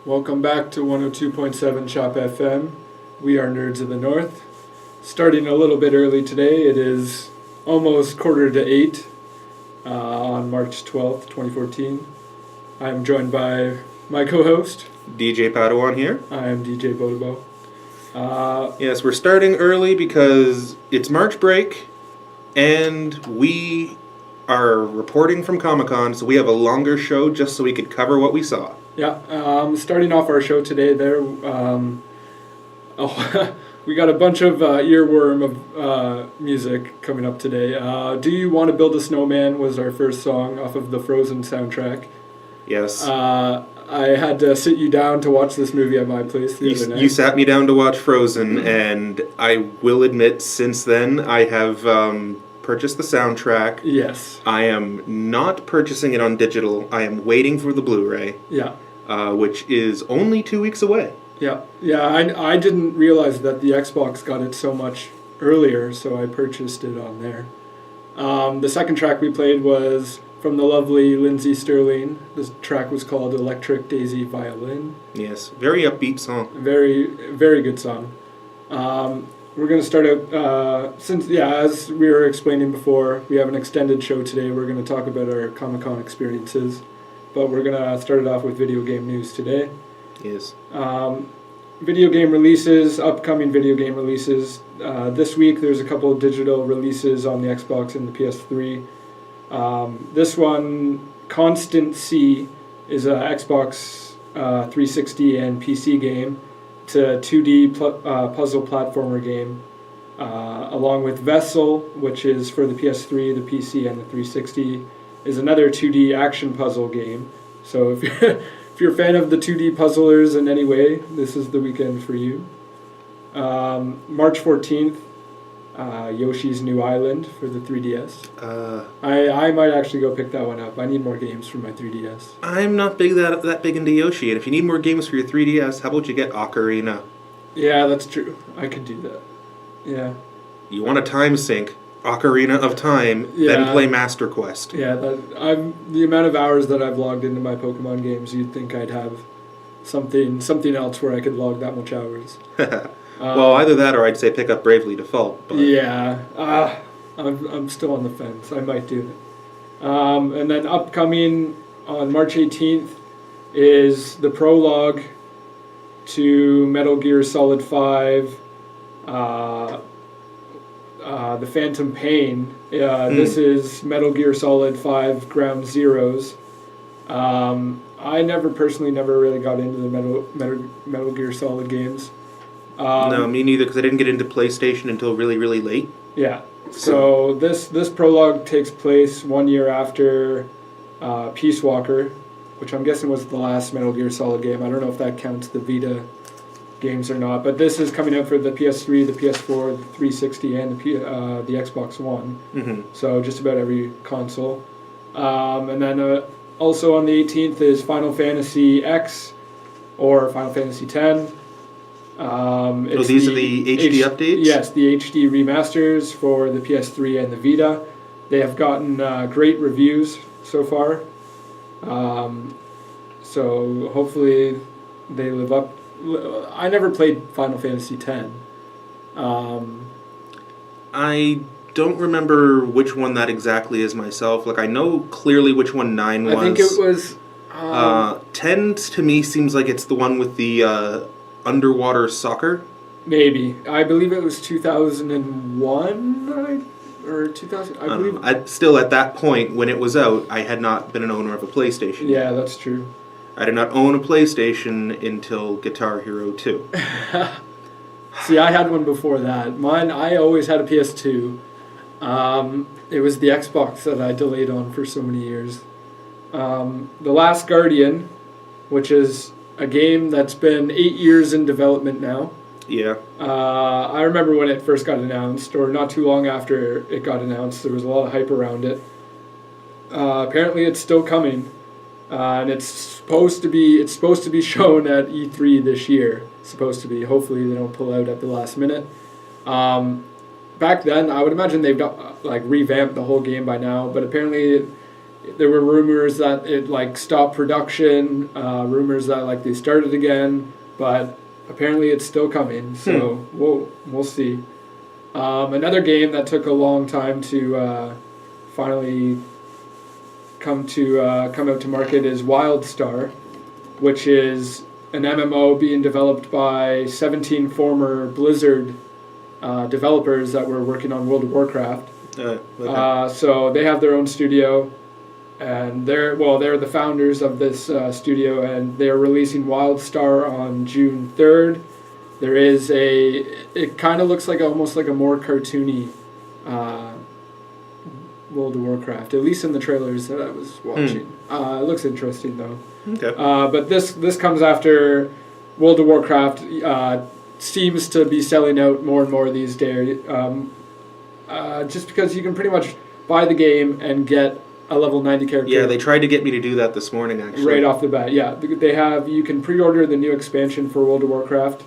Welcome back to 102.7 Shop FM. We are Nerds of the North. Starting a little bit early today, it is almost 7:45 on March 12th, 2014. I am joined by my co-host, DJ Padawan here. I am DJ Bodobo. Yes, we're starting early because it's March break, and we are reporting from Comic-Con, so we have a longer show just so we could cover what we saw. Yeah, starting off our show today there, we got a bunch of earworm of music coming up today. Do You Want to Build a Snowman was our first song off of the Frozen soundtrack. Yes. I had to sit you down to watch this movie at my place the other night. You sat me down to watch Frozen, and I will admit, since then, I have purchased the soundtrack. Yes. I am not purchasing it on digital. I am waiting for the Blu-ray. Yeah. Which is only 2 weeks away. Yeah. I didn't realize that the Xbox got it so much earlier, so I purchased it on there. The second track we played was from the lovely Lindsey Sterling. This track was called Electric Daisy Violin. Yes, very upbeat song. Very, very good song. We're going to start out, as we were explaining before, we have an extended show today. We're going to talk about our Comic-Con experiences, but we're going to start it off with video game news today. Yes. Video game releases, upcoming video game releases. This week there's a couple of digital releases on the Xbox and the PS3. This one, Constant C, is a Xbox 360 and PC game. It's a 2D puzzle platformer game, along with Vessel, which is for the PS3, the PC, and the 360, is another 2D action puzzle game. So if you're a fan of the 2D puzzlers in any way, this is the weekend for you. March 14th, Yoshi's New Island for the 3DS. I might actually go pick that one up. I need more games for my 3DS. I'm not that big into Yoshi, and if you need more games for your 3DS, how about you get Ocarina? Yeah, that's true. I could do that. Yeah. You want a time sink, Ocarina of Time, then play Master Quest. Yeah, the amount of hours that I've logged into my Pokemon games, you'd think I'd have something else where I could log that much hours. Well, either that or I'd say pick up Bravely Default. But. Yeah, I'm still on the fence. I might do it. And then upcoming on March 18th is the prologue to Metal Gear Solid 5, The Phantom Pain. This is Metal Gear Solid 5 Ground Zeroes. I personally never really got into the Metal Gear Solid games. No, me neither, because I didn't get into PlayStation until really, really late. Yeah. So this prologue takes place 1 year after Peace Walker, which I'm guessing was the last Metal Gear Solid game. I don't know if that counts the Vita games or not, but this is coming out for the PS3, the PS4, the 360, and the Xbox One. Mm-hmm. So just about every console. And then also on the 18th is Final Fantasy X or Final Fantasy X. These are the HD updates? Yes, the HD remasters for the PS3 and the Vita. They have gotten great reviews so far. So hopefully they live up. I never played Final Fantasy X. I don't remember which one that exactly is myself. Like, I know clearly which one 9 was. I think it was... 10 to me seems like it's the one with the... underwater soccer? Maybe. I believe it was 2001 or 2000. I believe. Still, at that point, when it was out, I had not been an owner of a PlayStation. Yeah, that's true. I did not own a PlayStation until Guitar Hero 2. See, I had one before that. Mine, I always had a PS2. It was the Xbox that I delayed on for so many years. The Last Guardian, which is a game that's been 8 years in development now. Yeah. I remember when it first got announced, or not too long after it got announced, there was a lot of hype around it. Apparently it's still coming, and it's supposed to be shown at E3 this year. It's supposed to be. Hopefully they don't pull out at the last minute. Back then, I would imagine they've revamped the whole game by now, but apparently there were rumors that it like stopped production, rumors that like they started again, but apparently it's still coming. So we'll see. Another game that took a long time to finally come out to market is WildStar, which is an MMO being developed by 17 former Blizzard developers that were working on World of Warcraft. So they have their own studio, and they're the founders of this studio, and they're releasing WildStar on June 3rd. There is it kind of looks like almost like a more cartoony World of Warcraft, at least in the trailers that I was watching. It looks interesting though. Okay. But this comes after World of Warcraft seems to be selling out more and more these days. Just because you can pretty much buy the game and get a level 90 character. Yeah, they tried to get me to do that this morning, actually. Right off the bat, yeah. You can pre-order the new expansion for World of Warcraft.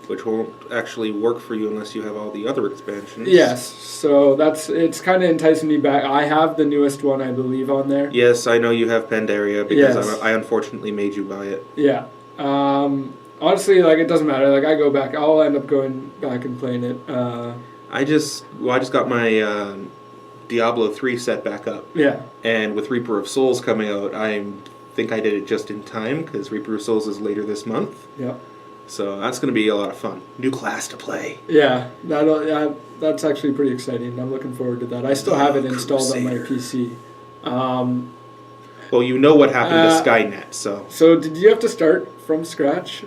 Which won't actually work for you unless you have all the other expansions. Yes, so it's kind of enticing me back. I have the newest one, I believe, on there. Yes, I know you have Pandaria because Yes. I unfortunately made you buy it. Yeah. Honestly, like, it doesn't matter. Like, I go back. I'll end up going back and playing it. I just got my Diablo 3 set back up. Yeah. And with Reaper of Souls coming out, I think I did it just in time because Reaper of Souls is later this month. Yeah. So that's going to be a lot of fun. New class to play. Yeah, that's actually pretty exciting. I'm looking forward to that. I still have it installed on my PC. Well, you know what happened to Skynet, so... So did you have to start from scratch?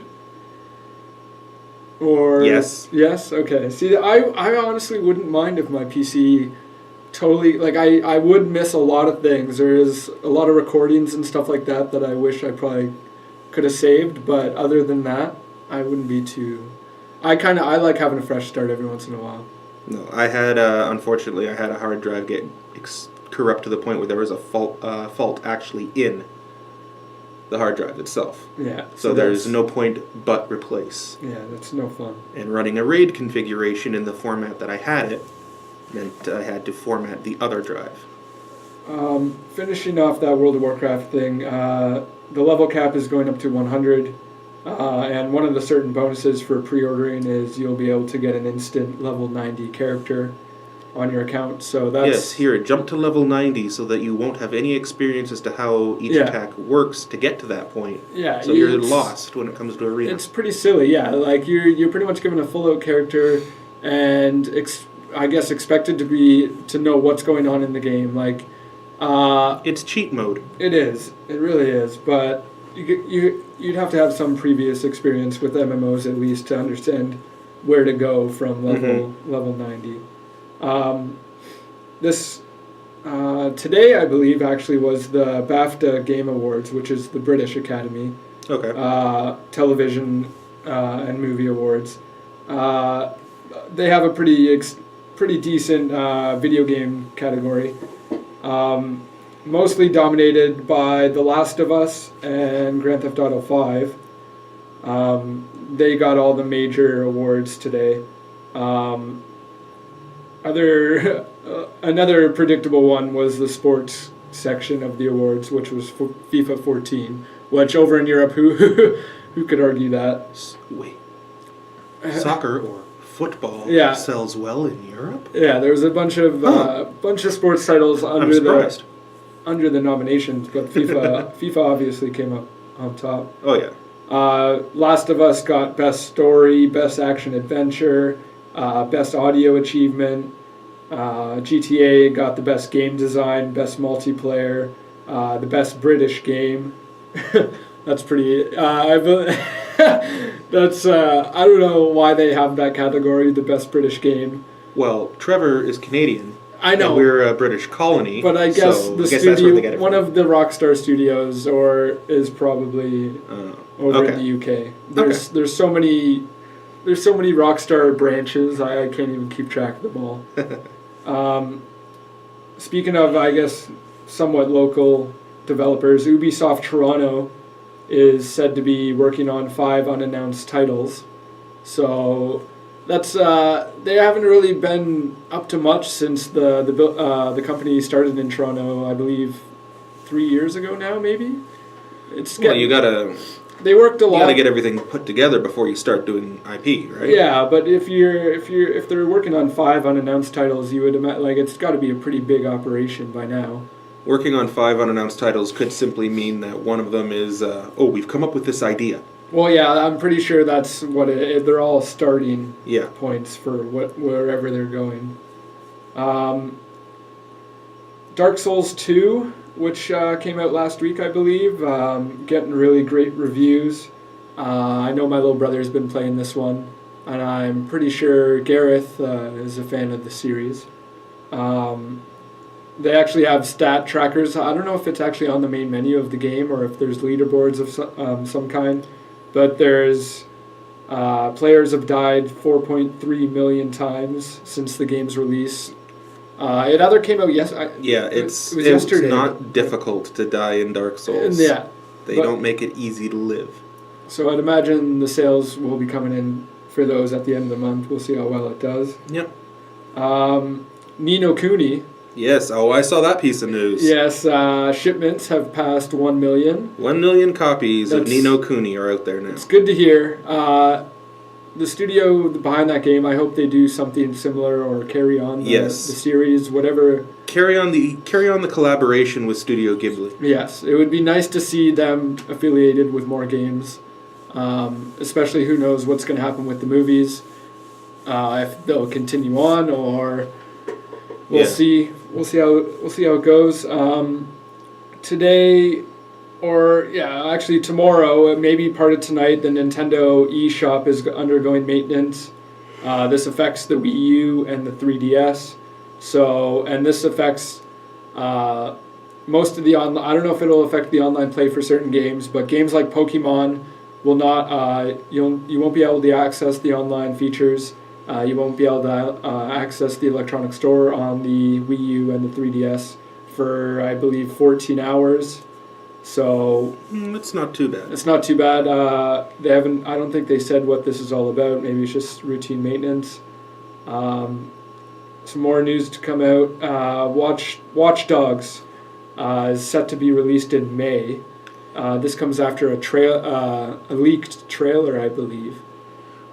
Or Yes. Yes? Okay. See, I honestly wouldn't mind if my PC totally... Like, I would miss a lot of things. There is a lot of recordings and stuff like that I wish I probably could have saved, but other than that, I wouldn't be too... I like having a fresh start every once in a while. No, I had, unfortunately, I had a hard drive get corrupt to the point where there was a fault actually in the hard drive itself. Yeah. So there's no point but replace. Yeah, that's no fun. And running a RAID configuration in the format that I had it meant I had to format the other drive. Finishing off that World of Warcraft thing, the level cap is going up to 100. And one of the certain bonuses for pre-ordering is you'll be able to get an instant level 90 character on your account. So that's... Yes, here, jump to level 90 so that you won't have any experience as to how each attack works to get to that point. Yeah. So you're lost when it comes to arena. It's pretty silly, yeah. Like, you're pretty much given a full-out character and I guess expected to know what's going on in the game. Like, it's cheat mode. It is. It really is. But you'd have to have some previous experience with MMOs at least to understand where to go from level 90. Today, I believe, actually was the BAFTA Game Awards, which is the British Academy. Okay. Television and movie awards. They have a pretty decent video game category. Mostly dominated by The Last of Us and Grand Theft Auto 5. They got all the major awards today. Another predictable one was the sports section of the awards, which was FIFA 14, which over in Europe, who could argue that? Wait. Soccer or football sells well in Europe? Yeah, there was a bunch of sports titles under the nominations, but FIFA obviously came up on top. Oh yeah. Last of Us got Best Story, Best Action Adventure, Best Audio Achievement. GTA got the Best Game Design, Best Multiplayer, the Best British Game. That's pretty... that's I don't know why they have that category, the Best British Game. Well, Trevor is Canadian. I know. And we're a British colony. But I guess so studio, one of the Rockstar Studios, is probably over in the UK. There's so many Rockstar branches. I can't even keep track of them all. Speaking of, I guess, somewhat local developers, Ubisoft Toronto is said to be working on 5 unannounced titles. So That's they haven't really been up to much since the company started in Toronto. I believe 3 years ago now, maybe. You gotta. They worked a lot. You gotta get everything put together before you start doing IP, right? Yeah, but if they're working on 5 unannounced titles, you would imagine it's got to be a pretty big operation by now. Working on 5 unannounced titles could simply mean that one of them is, we've come up with this idea. Well, yeah, I'm pretty sure that's what they're all starting Yeah. points for wherever they're going. Dark Souls 2, which came out last week, I believe, getting really great reviews. I know my little brother's been playing this one, and I'm pretty sure Gareth is a fan of the series. They actually have stat trackers. I don't know if it's actually on the main menu of the game or if there's leaderboards of some kind, but there's players have died 4.3 million times since the game's release. It either came out it's yesterday. not difficult to die in Dark Souls. Yeah. They don't make it easy to live. So I'd imagine the sales will be coming in for those at the end of the month. We'll see how well it does. Yep. Ni no Kuni. Yes, I saw that piece of news. Yes, shipments have passed 1 million. 1 million copies of Ni no Kuni are out there now. It's good to hear. The studio behind that game, I hope they do something similar or carry on the series, whatever. Carry on the collaboration with Studio Ghibli. Yes, it would be nice to see them affiliated with more games. Especially who knows what's going to happen with the movies. If they'll continue on or we'll see. We'll see how it goes. Today, actually tomorrow, maybe part of tonight, the Nintendo eShop is undergoing maintenance. This affects the Wii U and the 3DS. And this affects most of the online. I don't know if it'll affect the online play for certain games, but games like Pokemon will not. You won't be able to access the online features. You won't be able to access the electronic store on the Wii U and the 3DS for, I believe, 14 hours. So it's not too bad. It's not too bad. They haven't. I don't think they said what this is all about. Maybe it's just routine maintenance. Some more news to come out. Watch Dogs is set to be released in May. This comes after a leaked trailer, I believe.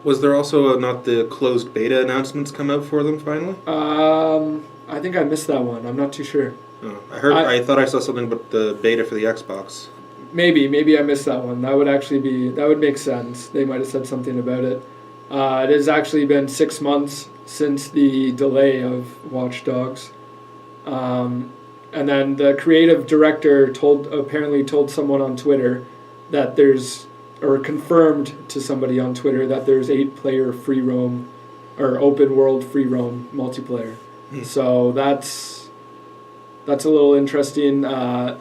Was there also not the closed beta announcements come out for them finally? I think I missed that one. I'm not too sure. Oh, I thought I saw something about the beta for the Xbox. Maybe I missed that one. That would make sense. They might have said something about it. It has actually been 6 months since the delay of Watch Dogs. And then the creative director apparently told someone on Twitter that confirmed to somebody on Twitter that there's 8-player free roam or open world free roam multiplayer. So that's a little interesting. I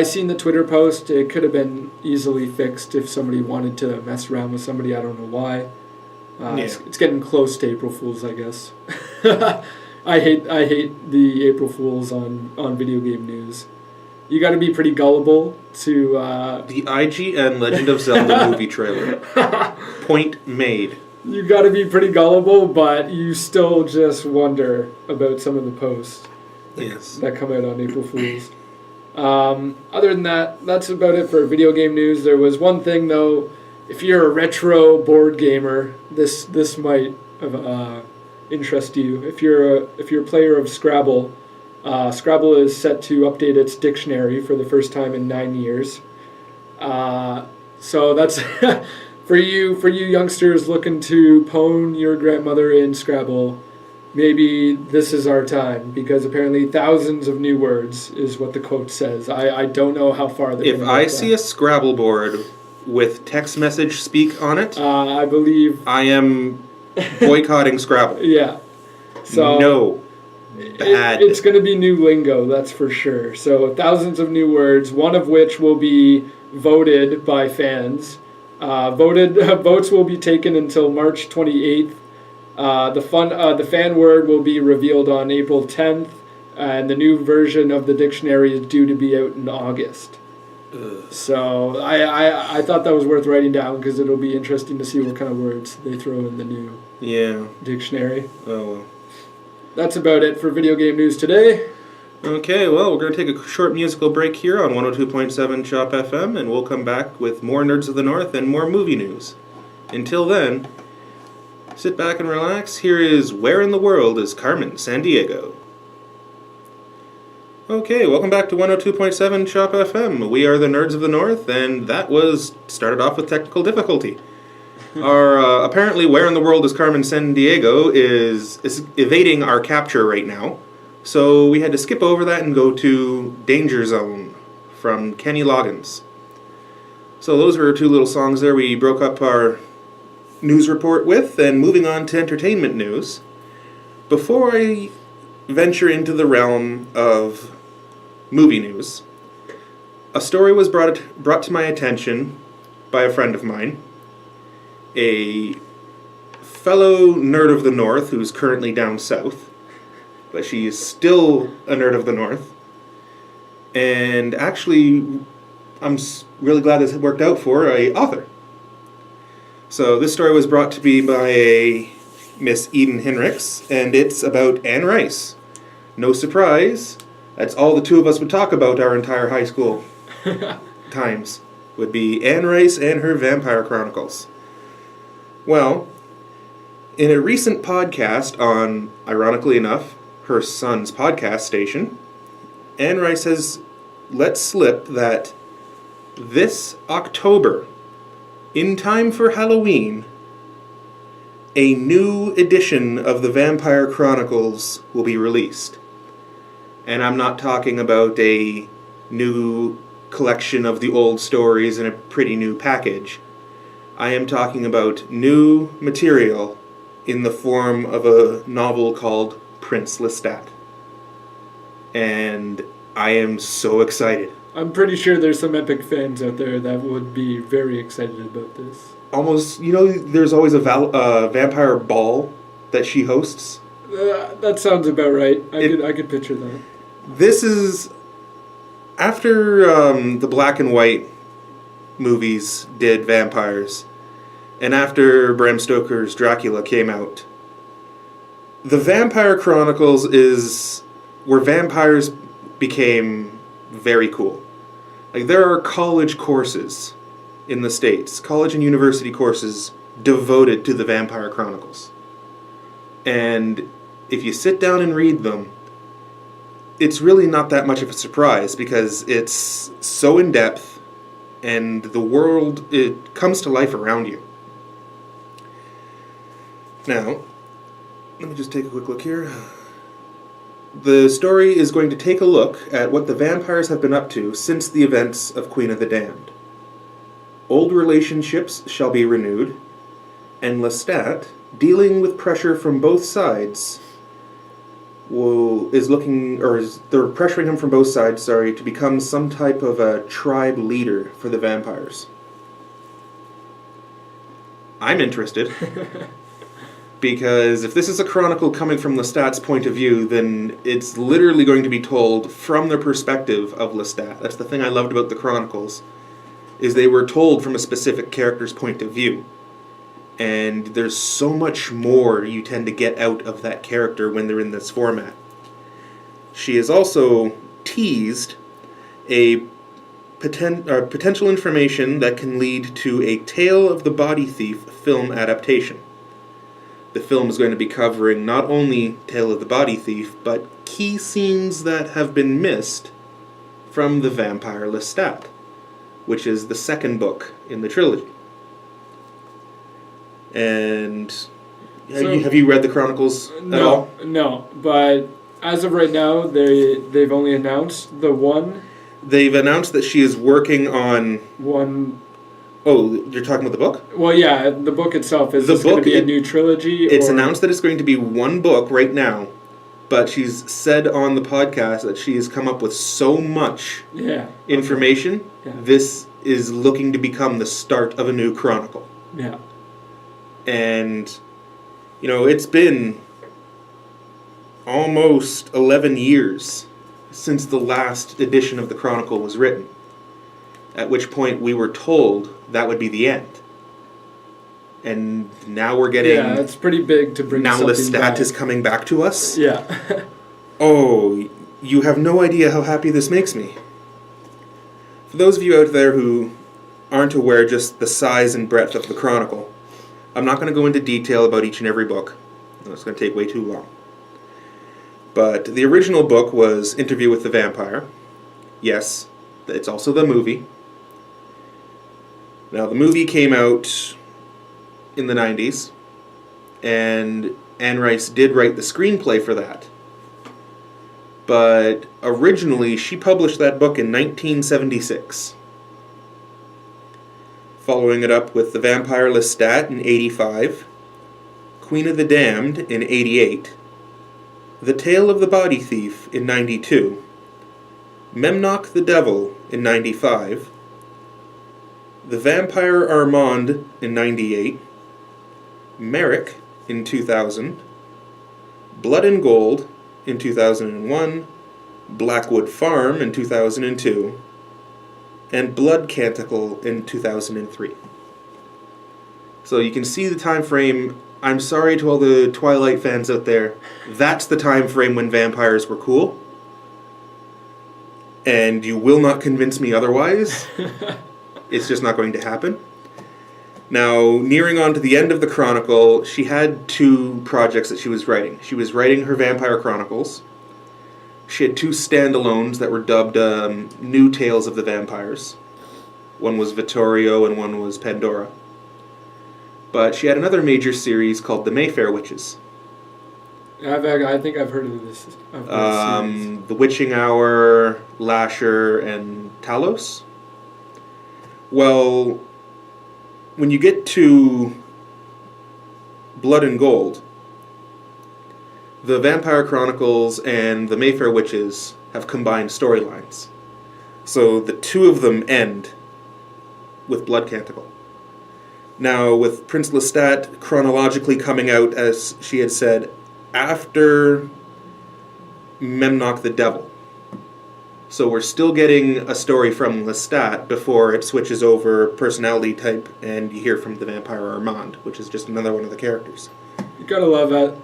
seen the Twitter post. It could have been easily fixed if somebody wanted to mess around with somebody. I don't know why. It's getting close to April Fools, I guess. I hate the April Fools on video game news. You got to be pretty gullible to... The IGN Legend of Zelda movie trailer. Point made. You got to be pretty gullible, but you still just wonder about some of the posts that come out on April Fools. Other than that, that's about it for video game news. There was one thing, though. If you're a retro board gamer, this might interest you. If you're a player of Scrabble... Scrabble is set to update its dictionary for the first time in 9 years. So that's for you youngsters looking to pwn your grandmother in Scrabble. Maybe this is our time, because apparently thousands of new words is what the quote says. I don't know how far they're going to If I see a Scrabble board with text message speak on it, I believe I am boycotting Scrabble. Yeah. So no. It's going to be new lingo, that's for sure. So thousands of new words, one of which will be voted by fans. Votes will be taken until March 28th. The fan word will be revealed on April 10th, and the new version of the dictionary is due to be out in August. So I thought that was worth writing down because it'll be interesting to see what kind of words they throw in the new dictionary. Oh, well. That's about it for video game news today. Okay, well, we're going to take a short musical break here on 102.7 Shop FM, and we'll come back with more Nerds of the North and more movie news. Until then, sit back and relax. Here is Where in the World is Carmen Sandiego? Okay, welcome back to 102.7 Shop FM. We are the Nerds of the North, and that was started off with technical difficulty. Our apparently Where in the World is Carmen Sandiego is evading our capture right now. So we had to skip over that and go to Danger Zone from Kenny Loggins. So those were two little songs there we broke up our news report with, and moving on to entertainment news. Before I venture into the realm of movie news, a story was brought to my attention by a friend of mine, a fellow nerd of the North who's currently down south, but she is still a nerd of the North. And actually, I'm really glad this worked out for an author. So this story was brought to me by a Miss Eden Hinrichs, and it's about Anne Rice. No surprise, that's all the two of us would talk about our entire high school times, would be Anne Rice and her Vampire Chronicles. Well, in a recent podcast on, ironically enough, her son's podcast station, Anne Rice has let slip that this October, in time for Halloween, a new edition of the Vampire Chronicles will be released. And I'm not talking about a new collection of the old stories in a pretty new package. I am talking about new material in the form of a novel called Prince Lestat. And I am so excited. I'm pretty sure there's some epic fans out there that would be very excited about this. Almost, there's always a vampire ball that she hosts. That sounds about right. I could picture that. This is after the black and white movies did vampires, and after Bram Stoker's Dracula came out. The Vampire Chronicles is where vampires became very cool. Like, there are college courses in the States, college and university courses devoted to the Vampire Chronicles. And if you sit down and read them, it's really not that much of a surprise because it's so in-depth and the world, it comes to life around you. Now, let me just take a quick look here. The story is going to take a look at what the vampires have been up to since the events of Queen of the Damned. Old relationships shall be renewed, and Lestat, dealing with pressure from both sides, they're pressuring him from both sides, to become some type of a tribe leader for the vampires. I'm interested. Because if this is a chronicle coming from Lestat's point of view, then it's literally going to be told from the perspective of Lestat. That's the thing I loved about the chronicles, is they were told from a specific character's point of view. And there's so much more you tend to get out of that character when they're in this format. She has also teased a potential information that can lead to a Tale of the Body Thief film adaptation. The film is going to be covering not only Tale of the Body Thief, but key scenes that have been missed from the Vampire Lestat, which is the second book in the trilogy. And have you read the Chronicles at all? No, but as of right now, they've only announced the one. They've announced that she is working on one. Oh, you're talking about the book? Well, yeah, the book itself. Is this going to be a new trilogy? It's announced that it's going to be one book right now, but she's said on the podcast that she has come up with so much information. Okay. Yeah. This is looking to become the start of a new chronicle. Yeah. And, it's been almost 11 years since the last edition of the Chronicle was written. at which point we were told that would be the end. And now we're getting... Yeah, it's pretty big to bring now something Lestat back. is coming back to us? Yeah. Oh, you have no idea how happy this makes me. For those of you out there who aren't aware just the size and breadth of the Chronicle, I'm not going to go into detail about each and every book. It's going to take way too long. But the original book was Interview with the Vampire. Yes, it's also the movie. Now, the movie came out in the 90s, and Anne Rice did write the screenplay for that. But originally, she published that book in 1976. Following it up with The Vampire Lestat in 85, Queen of the Damned in 88, The Tale of the Body Thief in 92, Memnoch the Devil in 95, The Vampire Armand in 98, Merrick in 2000, Blood and Gold in 2001, Blackwood Farm in 2002, and Blood Canticle in 2003. So you can see the time frame. I'm sorry to all the Twilight fans out there. That's the time frame when vampires were cool. And you will not convince me otherwise. It's just not going to happen. Now, nearing on to the end of the Chronicle, she had 2 projects that she was writing. She was writing her Vampire Chronicles. She had 2 standalones that were dubbed New Tales of the Vampires. One was Vittorio and one was Pandora. But she had another major series called The Mayfair Witches. I think I've heard of this series. The Witching Hour, Lasher, and Talos. Well, when you get to Blood and Gold, the Vampire Chronicles and the Mayfair Witches have combined storylines. So the 2 of them end with Blood Canticle. Now, with Prince Lestat chronologically coming out, as she had said, after Memnoch the Devil. So we're still getting a story from Lestat before it switches over personality type and you hear from the Vampire Armand, which is just another one of the characters. You gotta love that.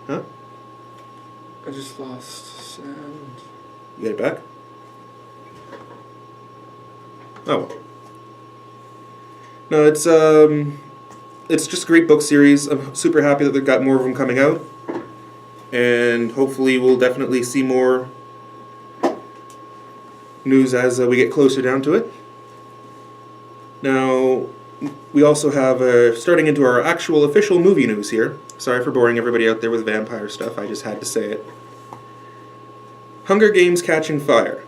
Huh? I just lost sound. You get it back? Oh. No, it's just a great book series. I'm super happy that they've got more of them coming out. And hopefully we'll definitely see more news as we get closer down to it. Now, we also have, starting into our actual official movie news here. Sorry for boring everybody out there with vampire stuff, I just had to say it. Hunger Games Catching Fire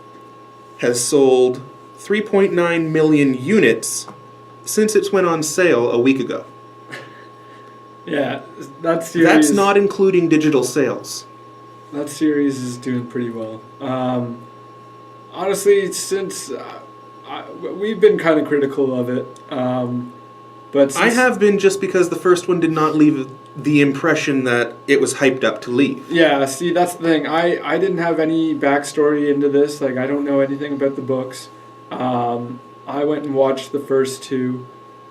has sold 3.9 million units since it went on sale a week ago. Yeah, that series... That's not including digital sales. That series is doing pretty well. Honestly, since we've been kind of critical of it, but since, I have been, just because the first one did not leave the impression that it was hyped up to leave. Yeah, see, that's the thing. I didn't have any backstory into this. Like, I don't know anything about the books. I went and watched the first 2,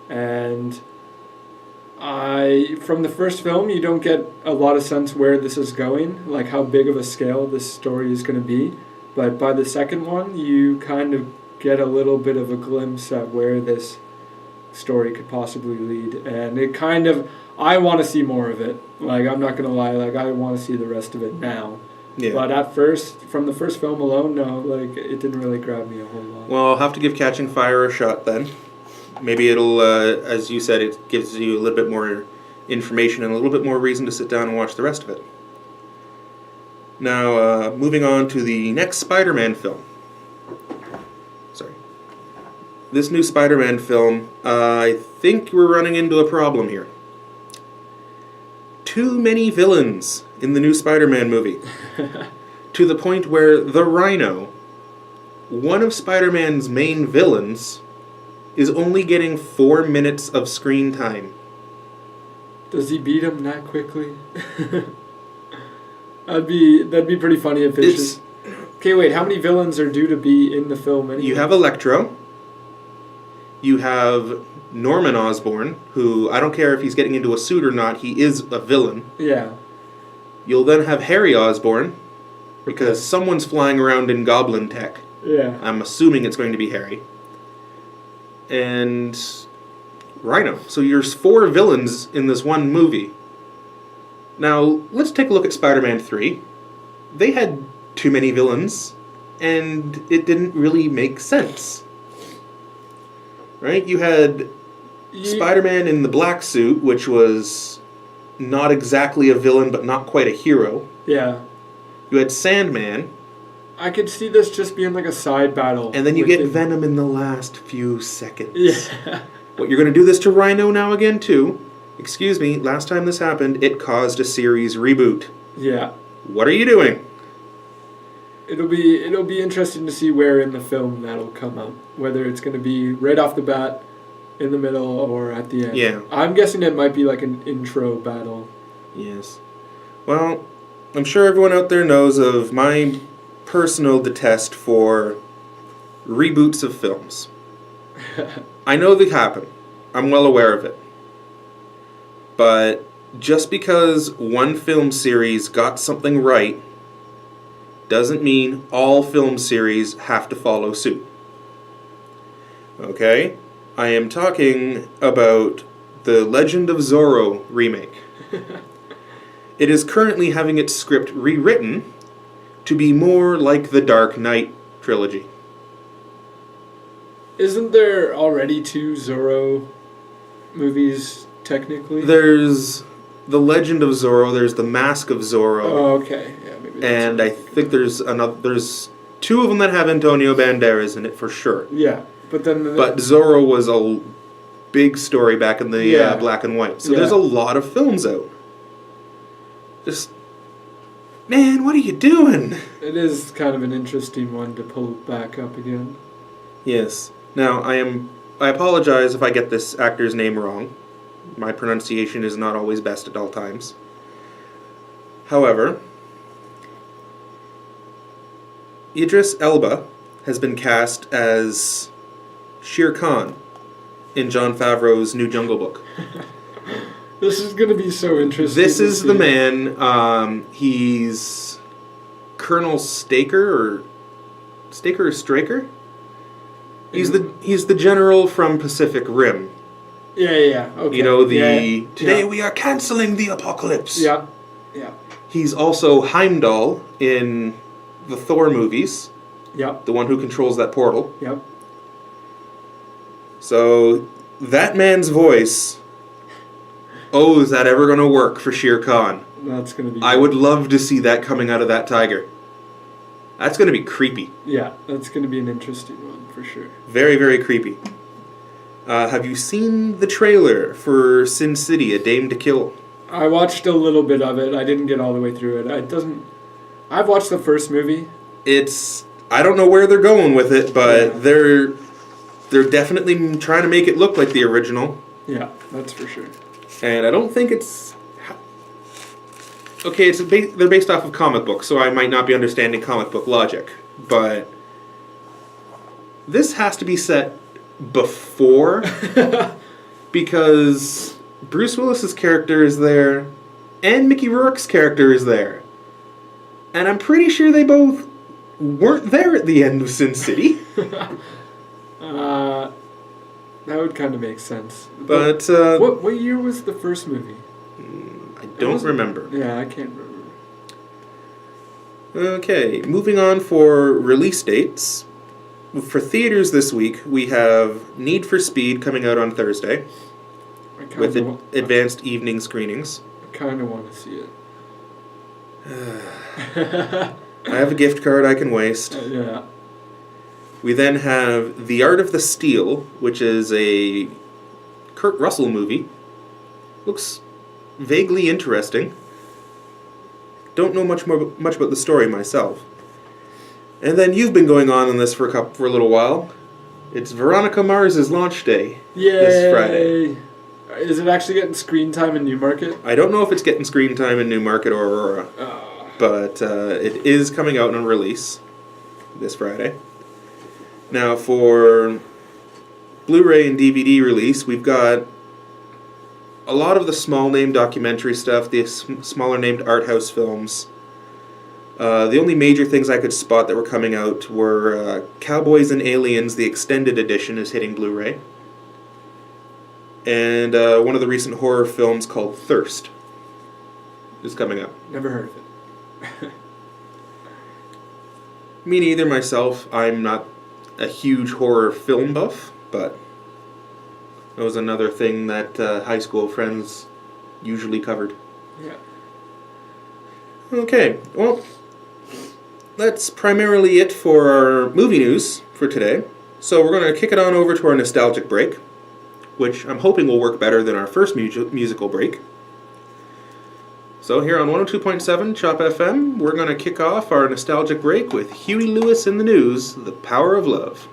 and from the first film, you don't get a lot of sense where this is going, like how big of a scale this story is going to be. But by the second one, you kind of get a little bit of a glimpse at where this story could possibly lead. And it kind of, I want to see more of it. Like, I'm not going to lie, like, I want to see the rest of it now. Yeah. But at first, from the first film alone, no, like, it didn't really grab me a whole lot. Well, I'll have to give Catching Fire a shot then. Maybe it'll, as you said, it gives you a little bit more information and a little bit more reason to sit down and watch the rest of it. Now, moving on to the next Spider-Man film. Sorry. This new Spider-Man film, I think we're running into a problem here. Too many villains in the new Spider-Man movie. To the point where the Rhino, one of Spider-Man's main villains, is only getting 4 minutes of screen time. Does he beat him that quickly? That'd be pretty funny if it's just Okay, wait. How many villains are due to be in the film anyway? You have Electro. You have Norman Osborn, who I don't care if he's getting into a suit or not, he is a villain. Yeah. You'll then have Harry Osborn, because someone's flying around in goblin tech. Yeah. I'm assuming it's going to be Harry. And Rhino. So there's 4 villains in this one movie. Now, let's take a look at Spider-Man 3. They had too many villains, and it didn't really make sense. Right? You had Spider-Man in the black suit, which was not exactly a villain, but not quite a hero. Yeah. You had Sandman. I could see this just being like a side battle. And then you get Venom in the last few seconds. Yeah. What, you're going to do this to Rhino now again, too? Excuse me, last time this happened, it caused a series reboot. Yeah. What are you doing? It'll be interesting to see where in the film that'll come up. Whether it's going to be right off the bat, in the middle, or at the end. Yeah. I'm guessing it might be like an intro battle. Yes. Well, I'm sure everyone out there knows of my personal detest for reboots of films. I know they happen. I'm well aware of it. But just because one film series got something right doesn't mean all film series have to follow suit. Okay? I am talking about the Legend of Zorro remake. It is currently having its script rewritten to be more like the Dark Knight trilogy. Isn't there already 2 Zorro movies, technically? There's the Legend of Zorro, there's the Mask of Zorro. Oh, okay. Yeah, maybe that's And I think there's 2 of them that have Antonio Banderas in it for sure. Yeah, but then... But Zorro was a big story back in the black and white. So there's a lot of films out. Just, man, what are you doing? It is kind of an interesting one to pull back up again. Yes. Now, I apologize if I get this actor's name wrong. My pronunciation is not always best at all times. However, Idris Elba has been cast as Shere Khan in Jon Favreau's new Jungle Book. This is going to be so interesting. This is the man. He's Colonel Staker or Straker. He's the general from Pacific Rim. Yeah. Okay. You know, today yeah. we are canceling the apocalypse. Yeah. He's also Heimdall in the Thor movies. Yep. The one who controls that portal. Yep. So that man's voice. Oh, is that ever going to work for Shere Khan? That's going to be... I would love to see that coming out of that tiger. That's going to be creepy. Yeah, that's going to be an interesting one, for sure. Very, very creepy. Have you seen the trailer for Sin City, A Dame to Kill? I watched a little bit of it. I didn't get all the way through it. I've watched the first movie. I don't know where they're going with it, but they're definitely trying to make it look like the original. Yeah, that's for sure. And I don't think it's... Okay, they're based off of comic books, so I might not be understanding comic book logic. But this has to be set before, because Bruce Willis's character is there, and Mickey Rourke's character is there. And I'm pretty sure they both weren't there at the end of Sin City. That would kind of make sense. But what year was the first movie? I don't remember. Yeah, I can't remember. Okay, moving on for release dates. For theaters this week, we have Need for Speed coming out on Thursday with advanced evening screenings. I kind of want to see it. I have a gift card I can waste. Yeah. We then have The Art of the Steal, which is a Kurt Russell movie. Looks vaguely interesting. Don't know much about the story myself. And then you've been going on this for a little while. It's Veronica Mars's launch day. Yay! This Friday. Is it actually getting screen time in Newmarket? I don't know if it's getting screen time in Newmarket or Aurora, but it is coming out on release. this Friday. Now, for Blu-ray and DVD release, we've got a lot of the small-name documentary stuff, the smaller-named art house films. The only major things I could spot that were coming out were Cowboys and Aliens, the extended edition, is hitting Blu-ray. And one of the recent horror films called Thirst is coming up. Never heard of it. Me neither myself. I'm not a huge horror film buff, but that was another thing that high school friends usually covered. Yeah. Okay, well, that's primarily it for our movie news for today. So we're going to kick it on over to our nostalgic break, which I'm hoping will work better than our first musical break. So here on 102.7 Chop FM, we're going to kick off our nostalgic break with Huey Lewis in the News, The Power of Love.